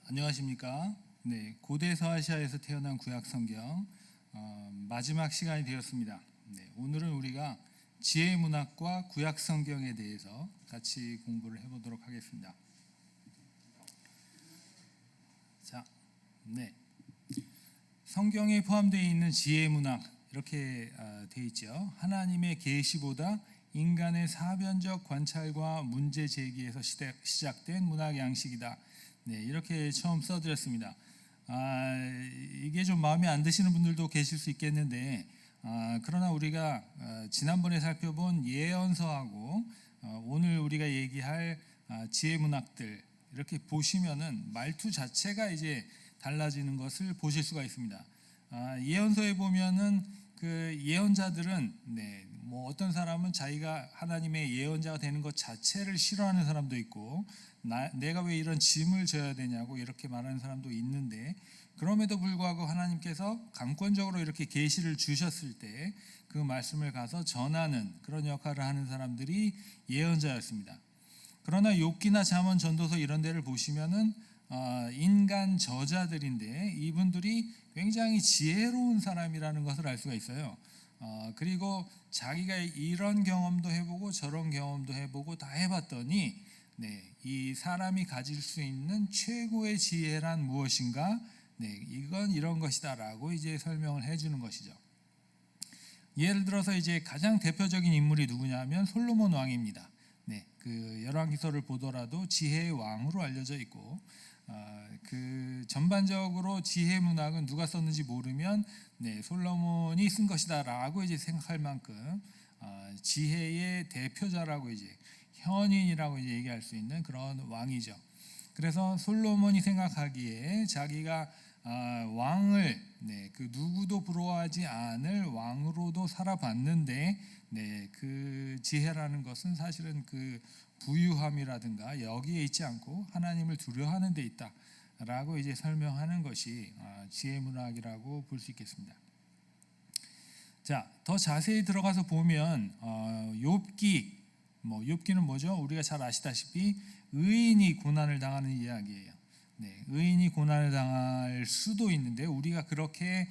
안녕하십니까? 네, 고대 서아시아에서 태어난 구약 성경 마지막 시간이 되었습니다. 네, 오늘은 우리가 지혜 문학과 구약 성경에 대해서 같이 공부를 해보도록 하겠습니다. 자, 네, 성경에 포함되어 있는 지혜 문학 이렇게 되어 있죠. 하나님의 계시보다 인간의 사변적 관찰과 문제 제기에서 시작된 문학 양식이다. 네, 이렇게 처음 써드렸습니다. 이게 좀 마음에 안 드시는 분들도 계실 수 있겠는데, 그러나 우리가 지난번에 살펴본 예언서하고 오늘 우리가 얘기할 지혜 문학들 이렇게 보시면은 말투 자체가 이제 달라지는 것을 보실 수가 있습니다. 예언서에 보면은 그 예언자들은 뭐 어떤 사람은 자기가 하나님의 예언자가 되는 것 자체를 싫어하는 사람도 있고, 내가 왜 이런 짐을 져야 되냐고 이렇게 말하는 사람도 있는데, 그럼에도 불구하고 하나님께서 강권적으로 이렇게 계시를 주셨을 때 그 말씀을 가서 전하는 그런 역할을 하는 사람들이 예언자였습니다. 그러나 욥기나 잠언, 전도서 이런 데를 보시면은 인간 저자들인데 이분들이 굉장히 지혜로운 사람이라는 것을 알 수가 있어요. 그리고 자기가 이런 경험도 해보고 저런 경험도 해보고 다 해봤더니 이 사람이 가질 수 있는 최고의 지혜란 무엇인가? 이건 이런 것이다라고 이제 설명을 해주는 것이죠. 예를 들어서 이제 가장 대표적인 인물이 누구냐면 솔로몬 왕입니다. 그 열왕기서를 보더라도 지혜의 왕으로 알려져 있고, 그 전반적으로 지혜 문학은 누가 썼는지 모르면 솔로몬이 쓴 것이다라고 이제 생각할 만큼 지혜의 대표자라고 이제 현인이라고 이제 얘기할 수 있는 그런 왕이죠. 그래서 솔로몬이 생각하기에 자기가 왕을 그 누구도 부러워하지 않을 왕으로도 살아봤는데, 그 지혜라는 것은 사실은 그 부유함이라든가 여기에 있지 않고 하나님을 두려워하는 데 있다라고 이제 설명하는 것이 지혜 문학이라고 볼 수 있겠습니다. 자, 더 자세히 들어가서 보면 욥기는 뭐죠? 우리가 잘 아시다시피 의인이 고난을 당하는 이야기예요. 의인이 고난을 당할 수도 있는데, 우리가 그렇게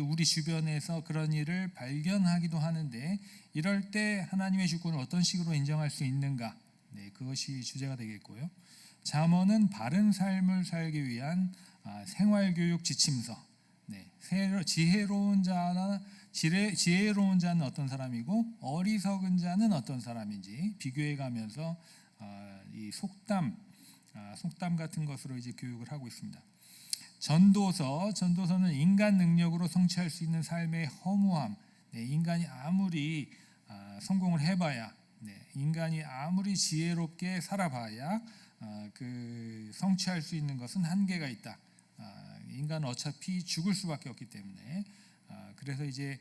우리 주변에서 그런 일을 발견하기도 하는데, 이럴 때 하나님의 주권을 어떤 식으로 인정할 수 있는가? 그것이 주제가 되겠고요. 잠언은 바른 삶을 살기 위한 생활교육 지침서. 지혜로운 자는 어떤 사람이고 어리석은 자는 어떤 사람인지 비교해가면서 이 속담 같은 것으로 이제 교육을 하고 있습니다. 전도서는 인간 능력으로 성취할 수 있는 삶의 허무함. 인간이 아무리 성공을 해봐야, 인간이 아무리 지혜롭게 살아봐야 그 성취할 수 있는 것은 한계가 있다. 인간은 어차피 죽을 수밖에 없기 때문에, 그래서 이제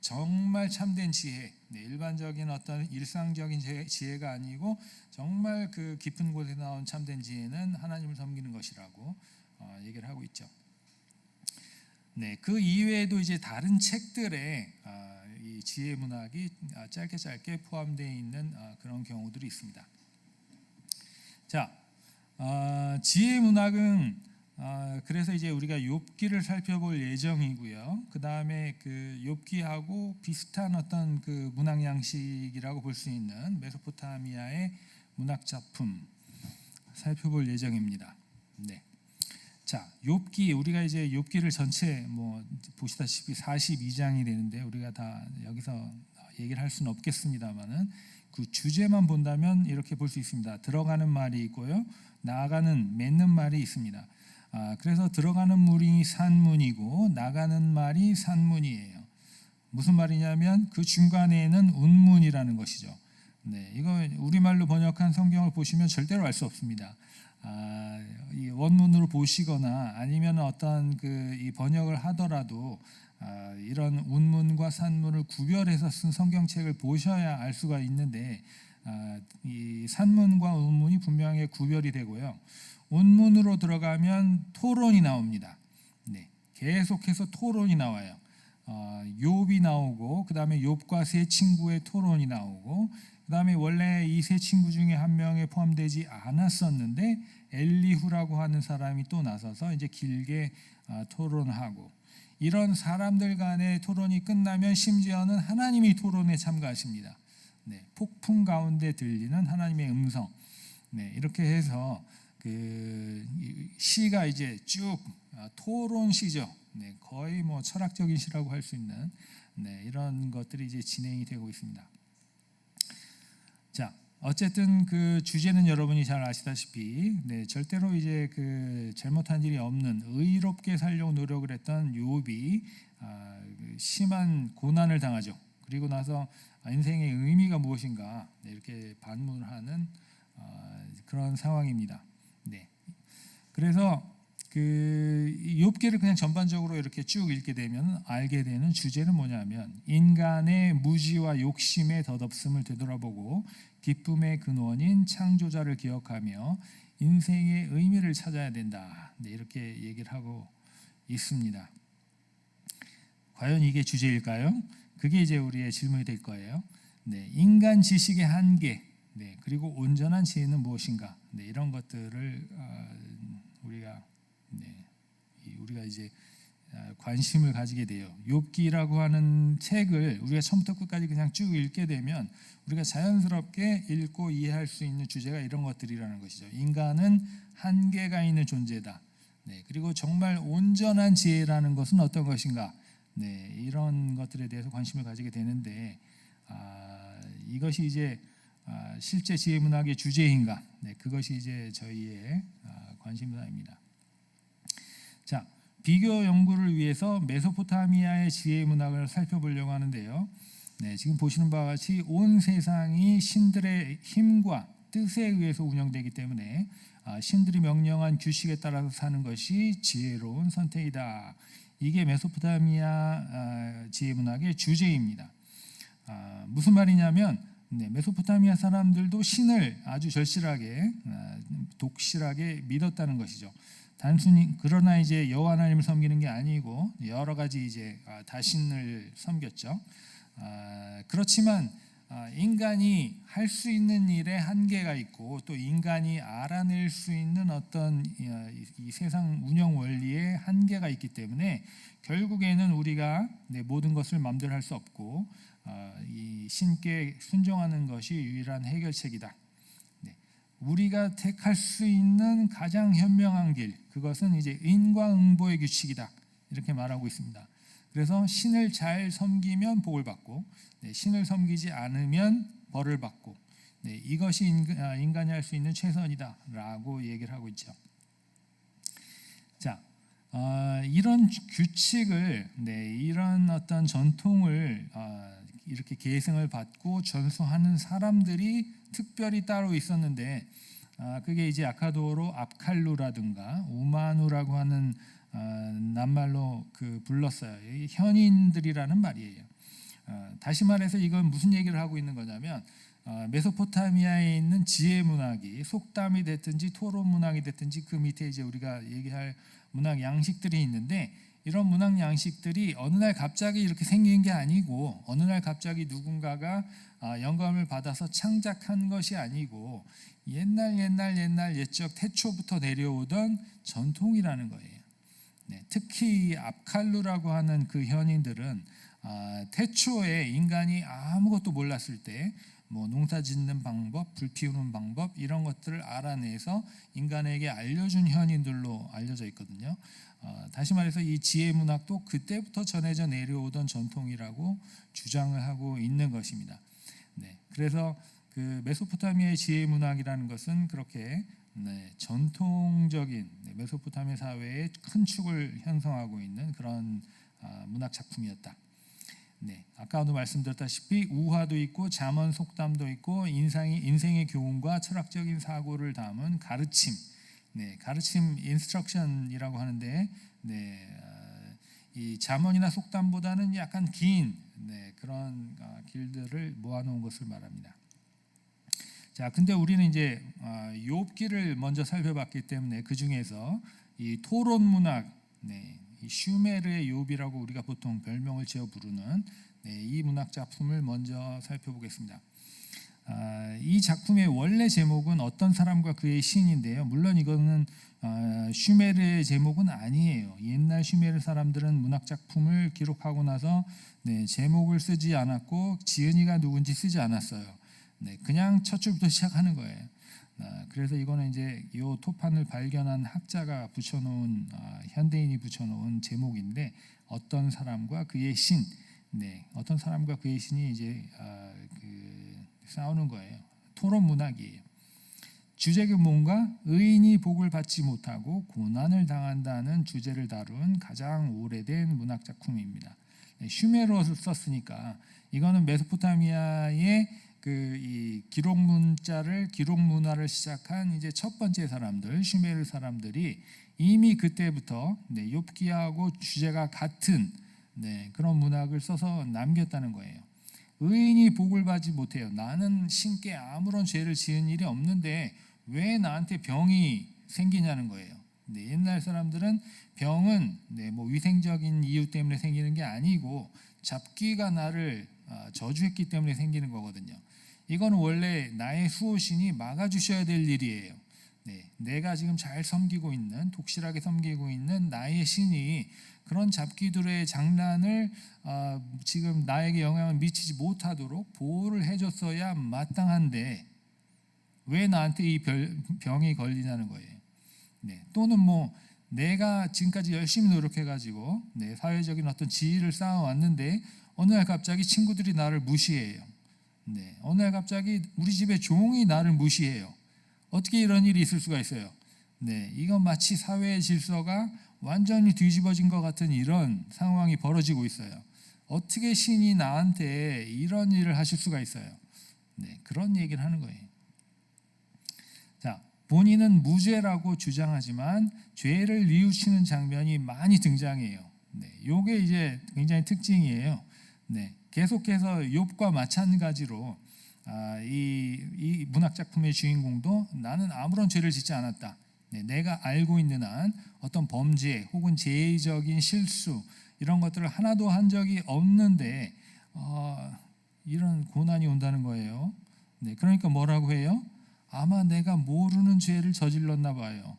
정말 참된 지혜, 일반적인 어떤 일상적인 지혜가 아니고 정말 그 깊은 곳에 나온 참된 지혜는 하나님을 섬기는 것이라고 얘기를 하고 있죠. 그 이외에도 이제 다른 책들에 이 지혜 문학이 짧게 포함되어 있는 그런 경우들이 있습니다. 자, 지혜 문학은 그래서 이제 우리가 욥기를 살펴볼 예정이고요. 그 다음에 그 욥기하고 비슷한 어떤 그 문학 양식이라고 볼 수 있는 메소포타미아의 문학 작품 살펴볼 예정입니다. 자, 욥기, 우리가 이제 욥기를 전체 보시다시피 42장이 되는데, 우리가 다 여기서 얘기를 할 수는 없겠습니다만은 그 주제만 본다면 이렇게 볼 수 있습니다. 들어가는 말이 있고요, 나아가는 맺는 말이 있습니다. 그래서 들어가는 물이 산문이고 나가는 말이 산문이에요. 무슨 말이냐면 그 중간에는 운문이라는 것이죠. 이거 우리말로 번역한 성경을 보시면 절대로 알 수 없습니다. 이 원문으로 보시거나 아니면 어떤 이 번역을 하더라도 이런 운문과 산문을 구별해서 쓴 성경책을 보셔야 알 수가 있는데, 이 산문과 운문이 분명히 구별이 되고요. 운문으로 들어가면 토론이 나옵니다. 계속해서 토론이 나와요. 욥이 나오고, 그 다음에 욥과 세 친구의 토론이 나오고, 그다음에 원래 이 세 친구 중에 한 명에 포함되지 않았었는데 엘리후라고 하는 사람이 또 나서서 이제 길게 토론하고, 이런 사람들 간의 토론이 끝나면 심지어는 하나님이 토론에 참가하십니다. 네, 폭풍 가운데 들리는 하나님의 음성. 네, 이렇게 해서 그 시가 이제 쭉 토론 시죠. 네, 거의 뭐 철학적인 시라고 할 수 있는 이런 것들이 이제 진행이 되고 있습니다. 자, 어쨌든 그 주제는 여러분이 잘 아시다시피 절대로 이제 그 잘못한 일이 없는 의롭게 살려고 노력을 했던 욥이 심한 고난을 당하죠. 그리고 나서 인생의 의미가 무엇인가 이렇게 반문하는 그런 상황입니다. 네. 그래서 그 욥기를 그냥 전반적으로 이렇게 쭉 읽게 되면 알게 되는 주제는 뭐냐면, 인간의 무지와 욕심의 덧없음을 되돌아보고 기쁨의 근원인 창조자를 기억하며 인생의 의미를 찾아야 된다. 네, 이렇게 얘기를 하고 있습니다. 과연 이게 주제일까요? 그게 이제 우리의 질문이 될 거예요. 네, 인간 지식의 한계, 그리고 온전한 지혜는 무엇인가? 이런 것들을 우리가 이제 관심을 가지게 돼요. 욥기라고 하는 책을 우리가 처음부터 끝까지 그냥 쭉 읽게 되면 우리가 자연스럽게 읽고 이해할 수 있는 주제가 이런 것들이라는 것이죠. 인간은 한계가 있는 존재다. 그리고 정말 온전한 지혜라는 것은 어떤 것인가? 이런 것들에 대해서 관심을 가지게 되는데, 이것이 이제 실제 지혜 문학의 주제인가? 그것이 이제 저희의 관심사입니다. 자, 비교 연구를 위해서 메소포타미아의 지혜 문학을 살펴보려고 하는데요. 지금 보시는 바와 같이 온 세상이 신들의 힘과 뜻에 의해서 운영되기 때문에 신들이 명령한 규칙에 따라서 사는 것이 지혜로운 선택이다. 이게 메소포타미아 지혜 문학의 주제입니다. 무슨 말이냐면 메소포타미아 사람들도 신을 아주 절실하게 독실하게 믿었다는 것이죠. 단순히 그러나 이제 여호와 하나님을 섬기는 게 아니고 여러 가지 이제 다신을 섬겼죠. 그렇지만 인간이 할 수 있는 일에 한계가 있고 또 인간이 알아낼 수 있는 어떤 이 세상 운영 원리에 한계가 있기 때문에 결국에는 우리가 모든 것을 마음대로 할 수 없고 이 신께 순종하는 것이 유일한 해결책이다. 우리가 택할 수 있는 가장 현명한 길, 그것은 이제 인과응보의 규칙이다. 이렇게 말하고 있습니다. 그래서 신을 잘 섬기면 복을 받고, 신을 섬기지 않으면 벌을 받고, 이것이 인간이 할 수 있는 최선이다라고 얘기를 하고 있죠. 자, 이런 규칙을, 이런 어떤 전통을 이렇게 계승을 받고 전수하는 사람들이 특별히 따로 있었는데, 그게 이제 아카도어로 압칼루라든가 우마누라고 하는 낱말로 불렀어요. 현인들이라는 말이에요. 다시 말해서 이건 무슨 얘기를 하고 있는 거냐면, 메소포타미아에 있는 지혜 문학이 속담이 됐든지 토론 문학이 됐든지 그 밑에 이제 우리가 얘기할 문학 양식들이 있는데, 이런 문학 양식들이 어느 날 갑자기 이렇게 생긴 게 아니고 어느 날 갑자기 누군가가 영감을 받아서 창작한 것이 아니고 옛날 옛적 태초부터 내려오던 전통이라는 거예요. 특히 압칼루라고 하는 그 현인들은 태초에 인간이 아무것도 몰랐을 때 농사 짓는 방법, 불 피우는 방법 이런 것들을 알아내서 인간에게 알려준 현인들로 알려져 있거든요. 다시 말해서 이 지혜 문학도 그때부터 전해져 내려오던 전통이라고 주장을 하고 있는 것입니다. 그래서 그 메소포타미아의 지혜 문학이라는 것은 그렇게 전통적인 메소포타미아 사회의 큰 축을 형성하고 있는 그런 문학 작품이었다. 아까도 말씀드렸다시피 우화도 있고 잠언 속담도 있고 인생의 교훈과 철학적인 사고를 담은 가르침, 가르침 인스트럭션이라고 하는데, 이 잠언이나 속담보다는 약간 긴 그런 길들을 모아놓은 것을 말합니다. 자, 근데 우리는 이제 욥기를 먼저 살펴봤기 때문에 그 중에서 이 토론 문학, 이 슈메르의 욥이라고 우리가 보통 별명을 지어 부르는 이 문학 작품을 먼저 살펴보겠습니다. 이 작품의 원래 제목은 어떤 사람과 그의 신인데요. 물론 이거는 슈메르의 제목은 아니에요. 옛날 슈메르 사람들은 문학 작품을 기록하고 나서 제목을 쓰지 않았고 지은이가 누군지 쓰지 않았어요. 그냥 첫 줄부터 시작하는 거예요. 그래서 이거는 이제 이 토판을 발견한 학자가 붙여놓은 현대인이 붙여놓은 제목인데 어떤 사람과 그의 신, 어떤 사람과 그의 신이 이제 싸우는 거예요. 토론 문학이에요. 주제가 뭔가 의인이 복을 받지 못하고 고난을 당한다는 주제를 다룬 가장 오래된 문학 작품입니다. 슈메르어를 썼으니까 이거는 메소포타미아의 이 기록 문자를 기록 문화를 시작한 이제 첫 번째 사람들 슈메르 사람들이 이미 그때부터 욥기하고 주제가 같은 그런 문학을 써서 남겼다는 거예요. 의인이 복을 받지 못해요. 나는 신께 아무런 죄를 지은 일이 없는데 왜 나한테 병이 생기냐는 거예요. 옛날 사람들은 병은 뭐 위생적인 이유 때문에 생기는 게 아니고 잡귀가 나를 저주했기 때문에 생기는 거거든요. 이건 원래 나의 수호신이 막아주셔야 될 일이에요. 내가 지금 잘 섬기고 있는 독실하게 섬기고 있는 나의 신이 그런 잡귀들의 장난을 지금 나에게 영향을 미치지 못하도록 보호를 해줬어야 마땅한데 왜 나한테 이 병이 걸리냐는 거예요. 또는 뭐 내가 지금까지 열심히 노력해가지고 사회적인 어떤 지위를 쌓아왔는데 어느 날 갑자기 친구들이 나를 무시해요. 어느 날 갑자기 우리 집에 종이 나를 무시해요. 어떻게 이런 일이 있을 수가 있어요? 이건 마치 사회의 질서가 완전히 뒤집어진 것 같은 이런 상황이 벌어지고 있어요. 어떻게 신이 나한테 이런 일을 하실 수가 있어요? 그런 얘기를 하는 거예요. 자, 본인은 무죄라고 주장하지만 죄를 뉘우치는 장면이 많이 등장해요. 이게 이제 굉장히 특징이에요. 계속해서 욥과 마찬가지로 이 문학 작품의 주인공도 나는 아무런 죄를 짓지 않았다. 내가 알고 있는 한 어떤 범죄 혹은 제의적인 실수 이런 것들을 하나도 한 적이 없는데 이런 고난이 온다는 거예요. 그러니까 뭐라고 해요? 아마 내가 모르는 죄를 저질렀나 봐요.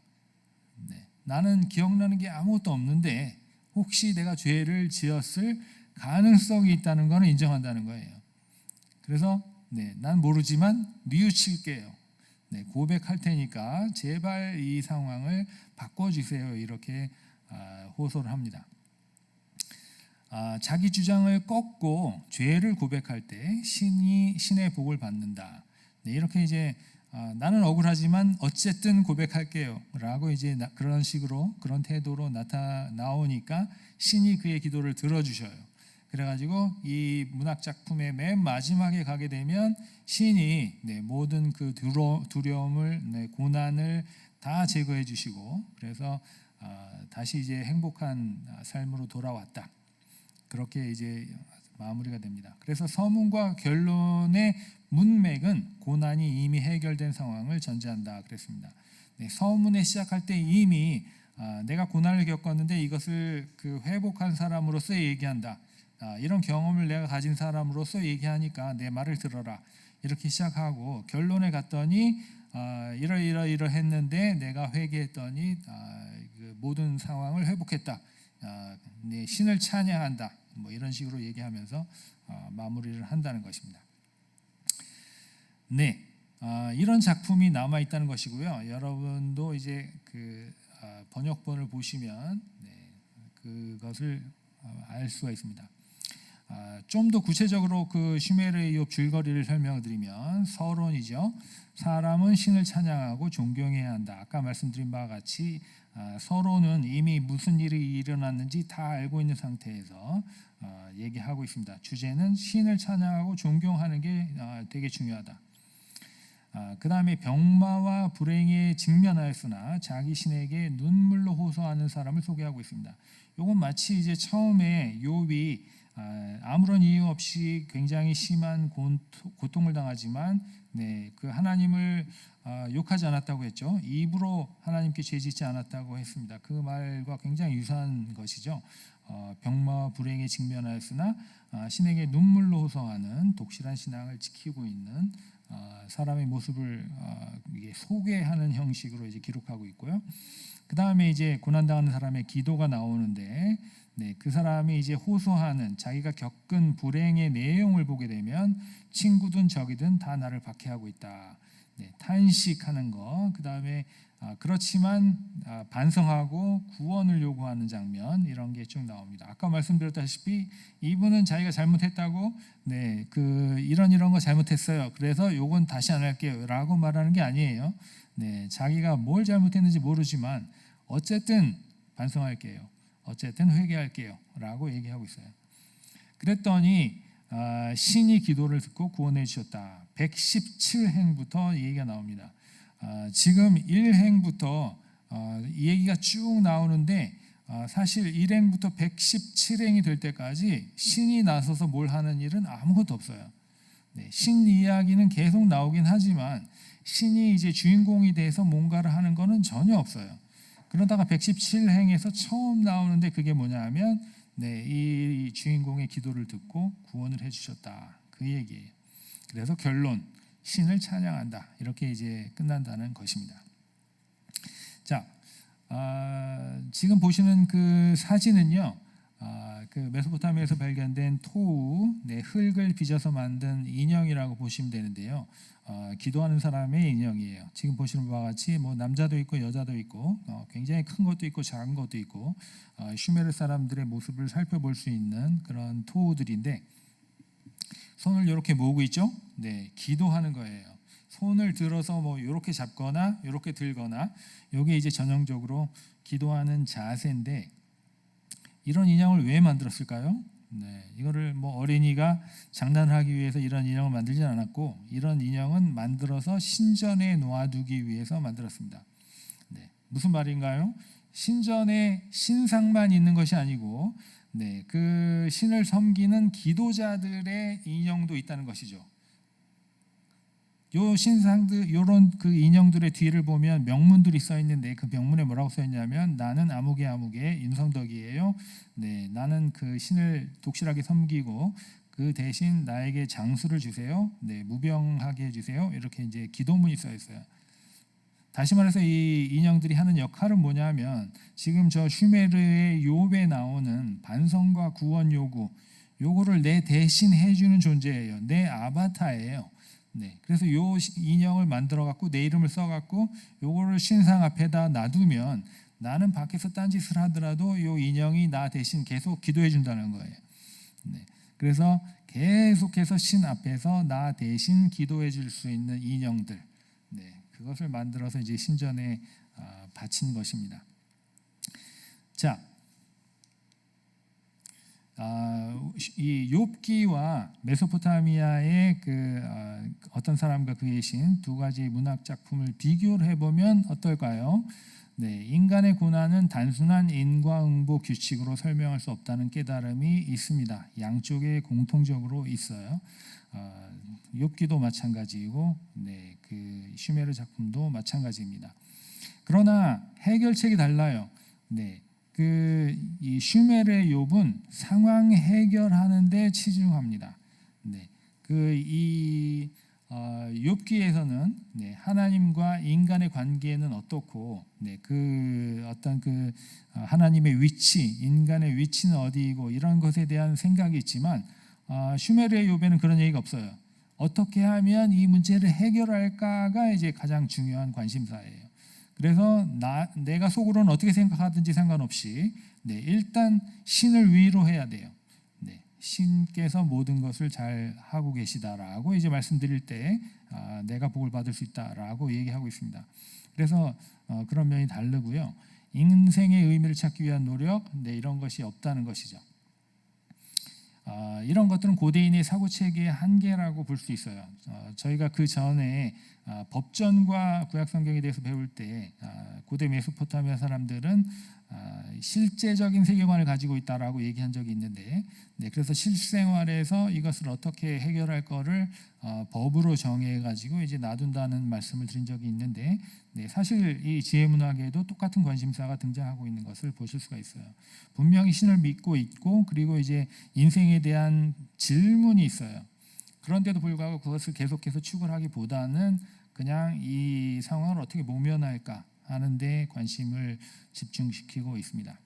나는 기억나는 게 아무것도 없는데 혹시 내가 죄를 지었을 가능성이 있다는 것은 인정한다는 거예요. 그래서 난 모르지만 뉘우칠게요. 고백할 테니까 제발 이 상황을 바꿔주세요. 이렇게 호소를 합니다. 자기 주장을 꺾고 죄를 고백할 때 신의 복을 받는다. 이렇게 이제 나는 억울하지만 어쨌든 고백할게요 라고 이제 그런 식으로 그런 태도로 나오니까 신이 그의 기도를 들어주셔요. 그래가지고 이 문학 작품의 맨 마지막에 가게 되면 신이 모든 그 두려움을 고난을 다 제거해 주시고 그래서 다시 이제 행복한 삶으로 돌아왔다. 그렇게 이제 마무리가 됩니다. 그래서 서문과 결론의 문맥은 고난이 이미 해결된 상황을 전제한다 그랬습니다. 서문에 시작할 때 이미 내가 고난을 겪었는데 이것을 회복한 사람으로서 얘기한다. 이런 경험을 내가 가진 사람으로서 얘기하니까 내 말을 들어라. 이렇게 시작하고 결론에 갔더니 이러했는데 내가 회개했더니 그 모든 상황을 회복했다. 내 신을 찬양한다. 뭐 이런 식으로 얘기하면서 마무리를 한다는 것입니다. 이런 작품이 남아 있다는 것이고요. 여러분도 이제 그 번역본을 보시면 그것을 알 수가 있습니다. 좀 더 구체적으로 그 슈메르의 욥 줄거리를 설명을 드리면 서론이죠. 사람은 신을 찬양하고 존경해야 한다. 아까 말씀드린 바와 같이 서론은 이미 무슨 일이 일어났는지 다 알고 있는 상태에서 얘기하고 있습니다. 주제는 신을 찬양하고 존경하는 게 되게 중요하다. 그 다음에 병마와 불행에 직면하였으나 자기 신에게 눈물로 호소하는 사람을 소개하고 있습니다. 이건 마치 이제 처음에 욥이 아무런 이유 없이 굉장히 심한 고통을 당하지만 그 하나님을 욕하지 않았다고 했죠. 입으로 하나님께 죄짓지 않았다고 했습니다. 그 말과 굉장히 유사한 것이죠. 병마와 불행에 직면하였으나 신에게 눈물로 호소하는 독실한 신앙을 지키고 있는 사람의 모습을 이게 소개하는 형식으로 이제 기록하고 있고요. 그 다음에 이제 고난당하는 사람의 기도가 나오는데, 네, 그 사람이 이제 호소하는 자기가 겪은 불행의 내용을 보게 되면 친구든 적이든 다 나를 박해하고 있다. 네, 탄식하는 거. 그 다음에 그렇지만 반성하고 구원을 요구하는 장면, 이런 게 쭉 나옵니다. 아까 말씀드렸다시피 이분은 자기가 잘못했다고, 네, 이런 거 잘못했어요. 그래서 요건 다시 안 할게요라고 말하는 게 아니에요. 네, 자기가 뭘 잘못했는지 모르지만 어쨌든 반성할게요. 어쨌든 회개할게요라고 얘기하고 있어요. 그랬더니 신이 기도를 듣고 구원해 주셨다. 117행부터 얘기가 나옵니다. 지금 1행부터 이 얘기가 쭉 나오는데 사실 1행부터 117행이 될 때까지 신이 나서서 뭘 하는 일은 아무것도 없어요. 네, 신 이야기는 계속 나오긴 하지만 신이 이제 주인공이 돼서 뭔가를 하는 거는 전혀 없어요. 그러다가 117행에서 처음 나오는데 그게 뭐냐 하면, 네, 이 주인공의 기도를 듣고 구원을 해주셨다, 그 얘기예요. 그래서 결론, 신을 찬양한다, 이렇게 이제 끝난다는 것입니다. 자, 지금 보시는 그 사진은요, 그 메소포타미아에서 발견된 토우, 네, 흙을 빚어서 만든 인형이라고 보시면 되는데요. 기도하는 사람의 인형이에요. 지금 보시는 바와 같이 뭐 남자도 있고 여자도 있고 굉장히 큰 것도 있고 작은 것도 있고 슈메르 사람들의 모습을 살펴볼 수 있는 그런 토우들인데, 손을 이렇게 모으고 있죠. 네, 기도하는 거예요. 손을 들어서 뭐 이렇게 잡거나 이렇게 들거나, 이게 이제 전형적으로 기도하는 자세인데, 이런 인형을 왜 만들었을까요? 네, 이거를 뭐 어린이가 장난을 하기 위해서 이런 인형을 만들지 않았고, 이런 인형은 만들어서 신전에 놓아두기 위해서 만들었습니다. 네, 무슨 말인가요? 신전에 신상만 있는 것이 아니고, 네, 그 신을 섬기는 기도자들의 인형도 있다는 것이죠. 요 신상들, 요런 그 인형들의 뒤를 보면 명문들이 써 있는데, 그 명문에 뭐라고 써 있냐면, 나는 아무개 윤성덕이에요. 네, 나는 그 신을 독실하게 섬기고 그 대신 나에게 장수를 주세요. 네, 무병하게 해주세요. 이렇게 이제 기도문이 써 있어요. 다시 말해서 이 인형들이 하는 역할은 뭐냐면, 지금 저 슈메르의 욥에 나오는 반성과 구원 요구, 요거를 내 대신 해주는 존재예요. 내 아바타예요. 네, 그래서 요 인형을 만들어 갖고 내 이름을 써 갖고 요거를 신상 앞에다 놔두면, 나는 밖에서 딴짓을 하더라도 요 인형이 나 대신 계속 기도해 준다는 거예요. 네, 그래서 계속해서 신 앞에서 나 대신 기도해 줄 수 있는 인형들, 네, 그것을 만들어서 이제 신전에 바친 것입니다. 자, 이 욥기와 메소포타미아의 어떤 사람과 그의 신, 두 가지 문학 작품을 비교를 해보면 어떨까요? 네, 인간의 고난은 단순한 인과응보 규칙으로 설명할 수 없다는 깨달음이 있습니다. 양쪽에 공통적으로 있어요. 욥기도 마찬가지이고, 네, 그 슈메르 작품도 마찬가지입니다. 그러나 해결책이 달라요. 네, 이 슈메르의 욥은 상황 해결하는 데 치중합니다. 네, 이 욥기에서는, 네, 하나님과 인간의 관계는 어떻고, 네, 하나님의 위치, 인간의 위치는 어디이고, 이런 것에 대한 생각이 있지만, 슈메르의 욥에는 그런 얘기가 없어요. 어떻게 하면 이 문제를 해결할까가 이제 가장 중요한 관심사예요. 그래서 내가 속으로는 어떻게 생각하든지 상관없이, 네, 일단 신을 위로해야 돼요. 네, 신께서 모든 것을 잘 하고 계시다라고 이제 말씀드릴 때 내가 복을 받을 수 있다라고 얘기하고 있습니다. 그래서 그런 면이 다르고요. 인생의 의미를 찾기 위한 노력, 네, 이런 것이 없다는 것이죠. 이런 것들은 고대인의 사고체계의 한계라고 볼 수 있어요. 저희가 그 전에 법전과 구약성경에 대해서 배울 때 고대 메소포타미아 사람들은 실제적인 세계관을 가지고 있다라고 얘기한 적이 있는데, 네, 그래서 실생활에서 이것을 어떻게 해결할 거를 법으로 정해가지고 이제 놔둔다는 말씀을 드린 적이 있는데, 네, 사실 이 지혜문학에도 똑같은 관심사가 등장하고 있는 것을 보실 수가 있어요. 분명히 신을 믿고 있고, 그리고 이제 인생에 대한 질문이 있어요. 그런데도 불구하고 그것을 계속해서 추구하기보다는 그냥 이 상황을 어떻게 모면할까 하는 데 관심을 집중시키고 있습니다.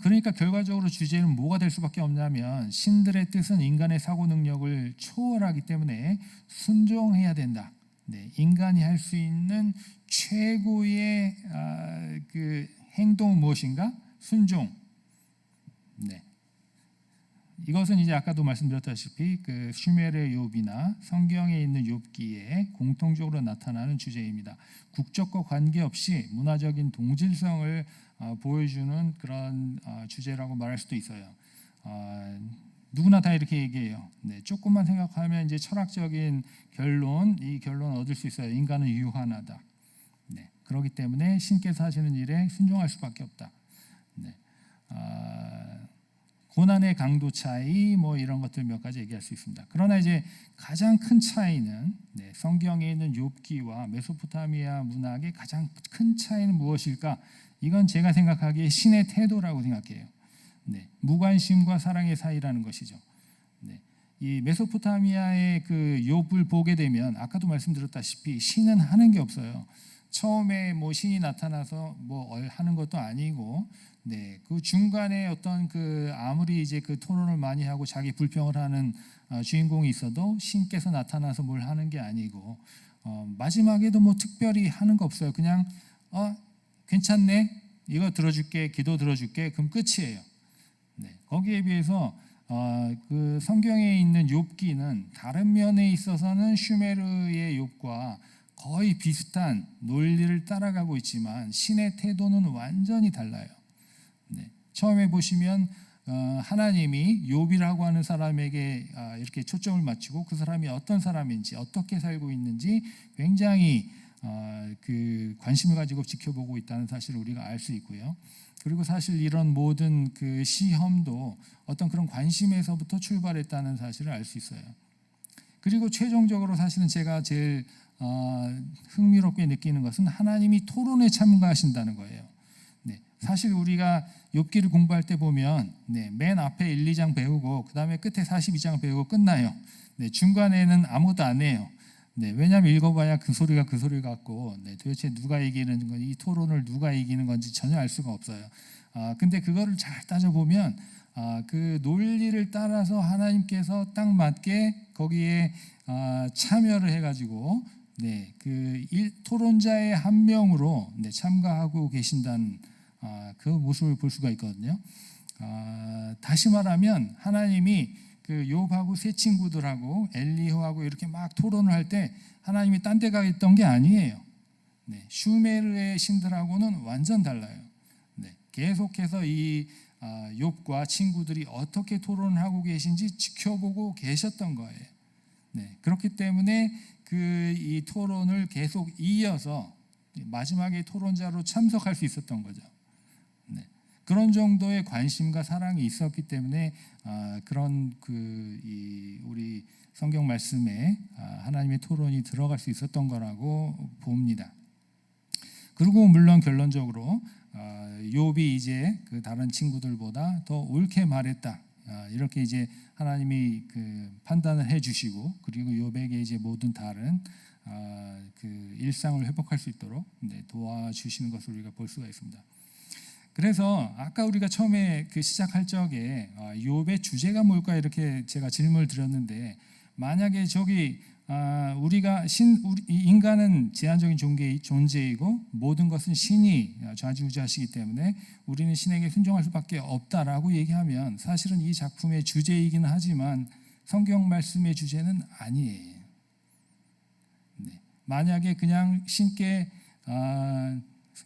그러니까 결과적으로 주제는 뭐가 될 수밖에 없냐면 신들의 뜻은 인간의 사고 능력을 초월하기 때문에 순종해야 된다. 네, 인간이 할 수 있는 최고의 그 행동은 무엇인가? 순종. 네. 이것은 이제 아까도 말씀드렸다시피 그 슈멜의 욥이나 성경에 있는 욥기에 공통적으로 나타나는 주제입니다. 국적과 관계없이 문화적인 동질성을 보여주는 그런 주제라고 말할 수도 있어요. 누구나 다 이렇게 얘기해요. 네, 조금만 생각하면 이제 철학적인 이 결론 얻을 수 있어요. 인간은 유한하다. 네, 그렇기 때문에 신께서 하시는 일에 순종할 수밖에 없다. 네, 고난의 강도 차이 뭐 이런 것들 몇 가지 얘기할 수 있습니다. 그러나 이제 가장 큰 차이는 성경에 있는 욥기와 메소포타미아 문학의 가장 큰 차이는 무엇일까? 이건 제가 생각하기에 신의 태도라고 생각해요. 네, 무관심과 사랑의 사이라는 것이죠. 네, 이 메소포타미아의 그 욥을 보게 되면 아까도 말씀드렸다시피 신은 하는 게 없어요. 처음에 뭐 신이 나타나서 뭐 하는 것도 아니고, 네, 그 중간에 어떤 그 아무리 이제 그 토론을 많이 하고 자기 불평을 하는 주인공이 있어도 신께서 나타나서 뭘 하는 게 아니고, 마지막에도 뭐 특별히 하는 거 없어요. 그냥 괜찮네, 이거 들어줄게, 기도 들어줄게, 그럼 끝이에요. 네, 거기에 비해서 그 성경에 있는 욥기는 다른 면에 있어서는 슈메르의 욥과 거의 비슷한 논리를 따라가고 있지만 신의 태도는 완전히 달라요. 네, 처음에 보시면 하나님이 욥이라고 하는 사람에게 이렇게 초점을 맞추고 그 사람이 어떤 사람인지 어떻게 살고 있는지 굉장히 그 관심을 가지고 지켜보고 있다는 사실을 우리가 알 수 있고요. 그리고 사실 이런 모든 그 시험도 어떤 그런 관심에서부터 출발했다는 사실을 알 수 있어요. 그리고 최종적으로 사실은 제가 제일 흥미롭게 느끼는 것은 하나님이 토론에 참가하신다는 거예요. 네, 사실 우리가 욥기를 공부할 때 보면 맨 앞에 1, 2장 배우고 그 다음에 끝에 42장 배우고 끝나요. 네, 중간에는 아무것도 안 해요. 네, 왜냐하면 읽어봐야 그 소리가 그 소리 같고 도대체 누가 이기는 건지, 이 토론을 누가 이기는 건지 전혀 알 수가 없어요. 근데 그거를 잘 따져보면 그 논리를 따라서 하나님께서 딱 맞게 거기에 참여를 해가지고 그 토론자의 한 명으로 참가하고 계신다는 그 모습을 볼 수가 있거든요. 다시 말하면 하나님이 그 욥하고 세 친구들하고 엘리후하고 이렇게 막 토론을 할 때 하나님이 딴 데 가 있던 게 아니에요. 슈메르의 신들하고는 완전 달라요. 계속해서 이 욥과 친구들이 어떻게 토론을 하고 계신지 지켜보고 계셨던 거예요. 그렇기 때문에 이 토론을 계속 이어서 마지막에 토론자로 참석할 수 있었던 거죠. 그런 정도의 관심과 사랑이 있었기 때문에 그런 우리 성경 말씀에 하나님의 토론이 들어갈 수 있었던 거라고 봅니다. 그리고 물론 결론적으로 욥이 이제 그 다른 친구들보다 더 옳게 말했다. 이렇게 이제 하나님이 그 판단을 해주시고 그리고 욥에게 이제 모든 다른 그 일상을 회복할 수 있도록 도와주시는 것을 우리가 볼 수가 있습니다. 그래서 아까 우리가 처음에 그 시작할 적에 욥의 주제가 뭘까 이렇게 제가 질문을 드렸는데 만약에 우리가 인간은 제한적인 존재이고 모든 것은 신이 좌지우지하시기 때문에 우리는 신에게 순종할 수밖에 없다라고 얘기하면 사실은 이 작품의 주제이기는 하지만 성경 말씀의 주제는 아니에요. 만약에 그냥 신께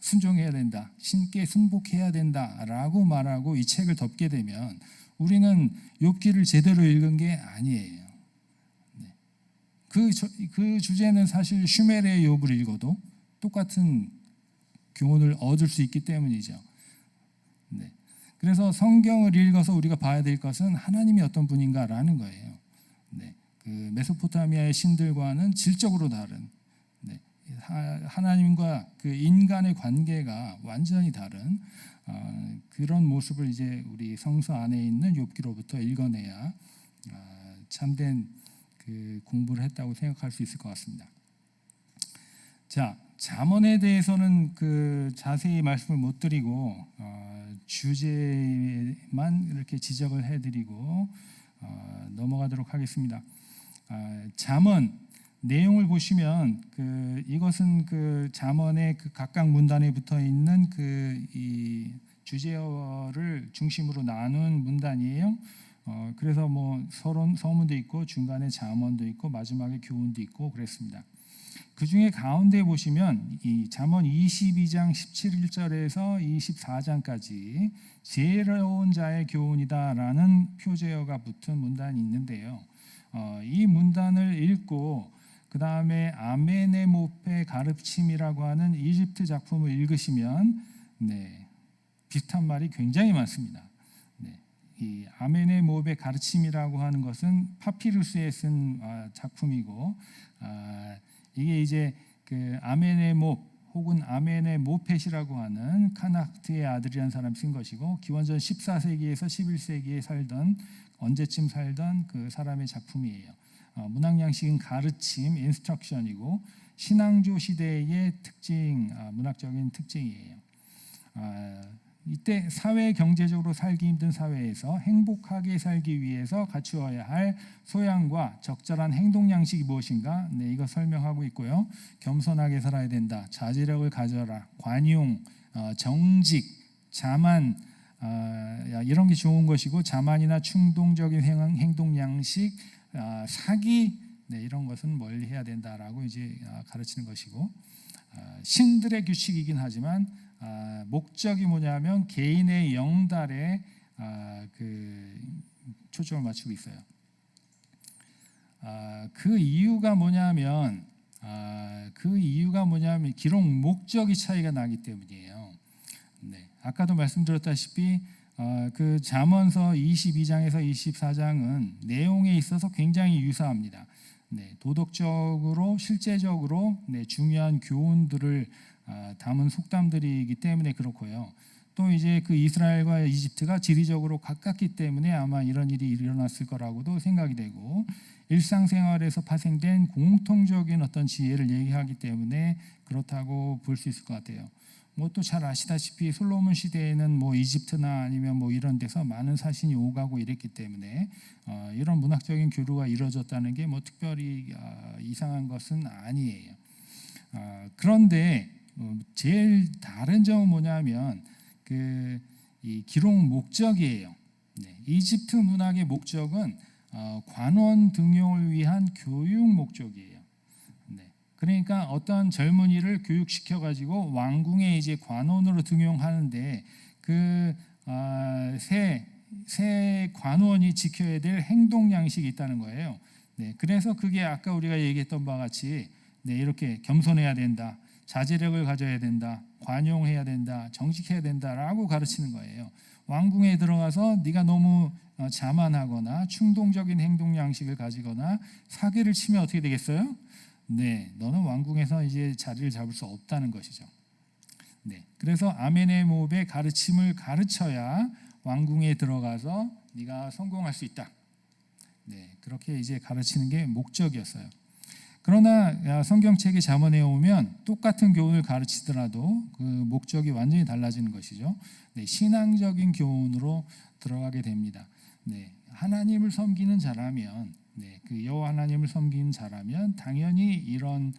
순종해야 된다, 신께 순복해야 된다라고 말하고 이 책을 덮게 되면 우리는 욥기를 제대로 읽은 게 아니에요. 그 주제는 사실 슈멜의 욥을 읽어도 똑같은 교훈을 얻을 수 있기 때문이죠. 그래서 성경을 읽어서 우리가 봐야 될 것은 하나님이 어떤 분인가라는 거예요. 그 메소포타미아의 신들과는 질적으로 다른 하나님과 그 인간의 관계가 완전히 다른 그런 모습을 이제 우리 성서 안에 있는 욥기로부터 읽어내야 참된 그 공부를 했다고 생각할 수 있을 것 같습니다. 자, 잠언에 대해서는 그 자세히 말씀을 못 드리고 주제만 이렇게 지적을 해드리고 넘어가도록 하겠습니다. 잠언 내용을 보시면 이것은 그 잠언의 그 각각 문단에 붙어 있는 이 주제어를 중심으로 나눈 문단이에요. 그래서 뭐 서문도 있고 중간에 잠언도 있고 마지막에 교훈도 있고 그랬습니다. 그 중에 가운데 보시면 이 잠언 22장 17절에서 24장까지 지혜로운 자의 교훈이다라는 표제어가 붙은 문단이 있는데요. 이 문단을 읽고 그 다음에 아멘에모페 가르침이라고 하는 이집트 작품을 읽으시면 비슷한 말이 굉장히 많습니다. 이 아멘에모페 가르침이라고 하는 것은 파피루스에 쓴 작품이고 이게 이제 그 아멘에몹 혹은 아멘에모펫이라고 하는 카나흐트의 아들이라는 사람이 쓴 것이고 기원전 14세기에서 11세기에 살던 언제쯤 살던 그 사람의 작품이에요. 문학 양식은 가르침, 인스트럭션이고 신앙조 시대의 특징, 문학적인 특징이에요. 이때 사회 경제적으로 살기 힘든 사회에서 행복하게 살기 위해서 갖추어야 할 소양과 적절한 행동 양식이 무엇인가? 이거 설명하고 있고요. 겸손하게 살아야 된다. 자제력을 가져라. 관용, 정직, 자만 이런 게 좋은 것이고 자만이나 충동적인 행동 양식, 사기 이런 것은 멀리 해야 된다라고 이제 가르치는 것이고 신들의 규칙이긴 하지만 목적이 뭐냐면 개인의 영달에 그 초점을 맞추고 있어요. 그 이유가 뭐냐면 기록 목적이 차이가 나기 때문이에요. 아까도 말씀드렸다시피 그 잠언서 22장에서 24장은 내용에 있어서 굉장히 유사합니다. 도덕적으로 실제적으로 중요한 교훈들을 담은 속담들이기 때문에 그렇고요. 또 이제 그 이스라엘과 이집트가 지리적으로 가깝기 때문에 아마 이런 일이 일어났을 거라고도 생각이 되고 일상생활에서 파생된 공통적인 어떤 지혜를 얘기하기 때문에 그렇다고 볼 수 있을 것 같아요. 뭐 또 잘 아시다시피 솔로몬 시대에는 뭐 이집트나 아니면 뭐 이런 데서 많은 사신이 오가고 이랬기 때문에 이런 문학적인 교류가 이루어졌다는 게 뭐 특별히 이상한 것은 아니에요. 그런데 제일 다른 점은 뭐냐면 이 기록 목적이에요. 이집트 문학의 목적은 관원 등용을 위한 교육 목적이에요. 그러니까 어떤 젊은이를 교육시켜 가지고 왕궁에 이제 관원으로 등용하는데 새 관원이 지켜야 될 행동 양식이 있다는 거예요. 그래서 그게 아까 우리가 얘기했던 바와 같이 이렇게 겸손해야 된다, 자제력을 가져야 된다, 관용해야 된다, 정직해야 된다라고 가르치는 거예요. 왕궁에 들어가서 네가 너무 자만하거나 충동적인 행동 양식을 가지거나 사기를 치면 어떻게 되겠어요? 너는 왕궁에서 이제 자리를 잡을 수 없다는 것이죠. 그래서 아멘에모베의 가르침을 가르쳐야 왕궁에 들어가서 네가 성공할 수 있다. 그렇게 이제 가르치는 게 목적이었어요. 그러나 성경책의 잠언에 오면 똑같은 교훈을 가르치더라도 그 목적이 완전히 달라지는 것이죠. 신앙적인 교훈으로 들어가게 됩니다. 하나님을 섬기는 자라면 그 여호와 하나님을 섬기는 자라면 당연히 이런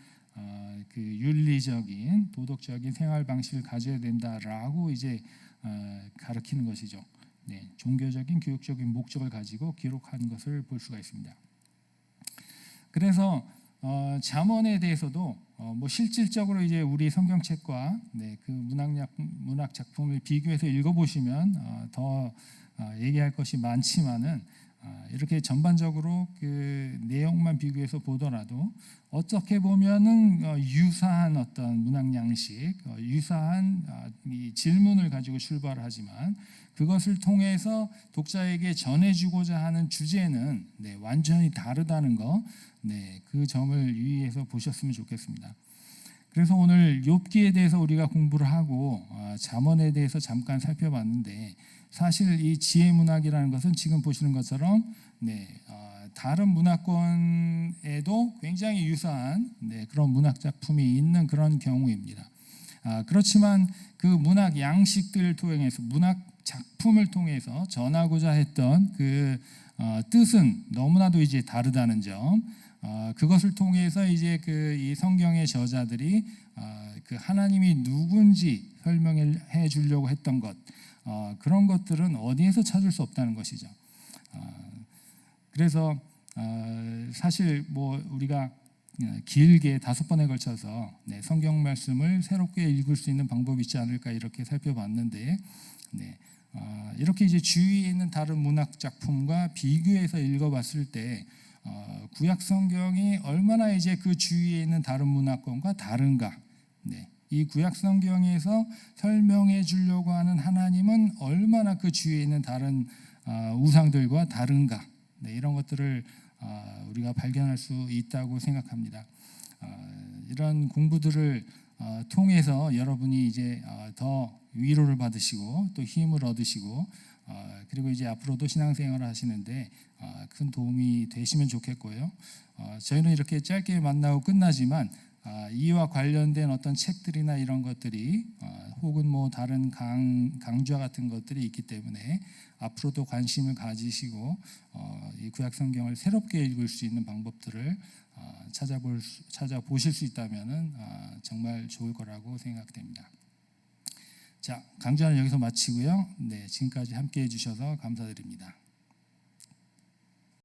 그 윤리적인 도덕적인 생활 방식을 가져야 된다라고 이제 가르치는 것이죠. 종교적인 교육적인 목적을 가지고 기록한 것을 볼 수가 있습니다. 그래서 잠언에 대해서도 뭐 실질적으로 이제 우리 성경책과 그 문학 작품을 비교해서 읽어보시면 더 얘기할 것이 많지만은 이렇게 전반적으로 그 내용만 비교해서 보더라도 어떻게 보면은 유사한 어떤 문학 양식, 유사한 이 질문을 가지고 출발하지만 그것을 통해서 독자에게 전해주고자 하는 주제는 완전히 다르다는 거, 그 점을 유의해서 보셨으면 좋겠습니다. 그래서 오늘 욥기에 대해서 우리가 공부를 하고 잠언에 대해서 잠깐 살펴봤는데, 사실 이 지혜 문학이라는 것은 지금 보시는 것처럼 다른 문화권에도 굉장히 유사한 그런 문학 작품이 있는 그런 경우입니다. 그렇지만 그 문학 양식들을 통해서, 문학 작품을 통해서 전하고자 했던 그 뜻은 너무나도 이제 다르다는 점, 그것을 통해서 이제 이 성경의 저자들이 그 하나님이 누군지 설명해 주려고 했던 것, 그런 것들은 어디에서 찾을 수 없다는 것이죠. 그래서 사실 뭐 우리가 길게 5번에 걸쳐서 성경 말씀을 새롭게 읽을 수 있는 방법이 있지 않을까 이렇게 살펴봤는데, 이렇게 이제 주위에 있는 다른 문학 작품과 비교해서 읽어봤을 때 구약 성경이 얼마나 이제 그 주위에 있는 다른 문화권과 다른가, 이 구약 성경에서 설명해 주려고 하는 하나님은 얼마나 그 주위에 있는 다른 우상들과 다른가, 이런 것들을 우리가 발견할 수 있다고 생각합니다. 이런 공부들을 통해서 여러분이 이제 더 위로를 받으시고 또 힘을 얻으시고, 그리고 이제 앞으로도 신앙생활을 하시는데 큰 도움이 되시면 좋겠고요. 저희는 이렇게 짧게 만나고 끝나지만 이와 관련된 어떤 책들이나 이런 것들이 혹은 뭐 다른 강좌 같은 것들이 있기 때문에 앞으로도 관심을 가지시고 이 구약 성경을 새롭게 읽을 수 있는 방법들을 찾아보실 수 있다면은 정말 좋을 거라고 생각됩니다. 자, 강좌는 여기서 마치고요. 지금까지 함께해 주셔서 감사드립니다.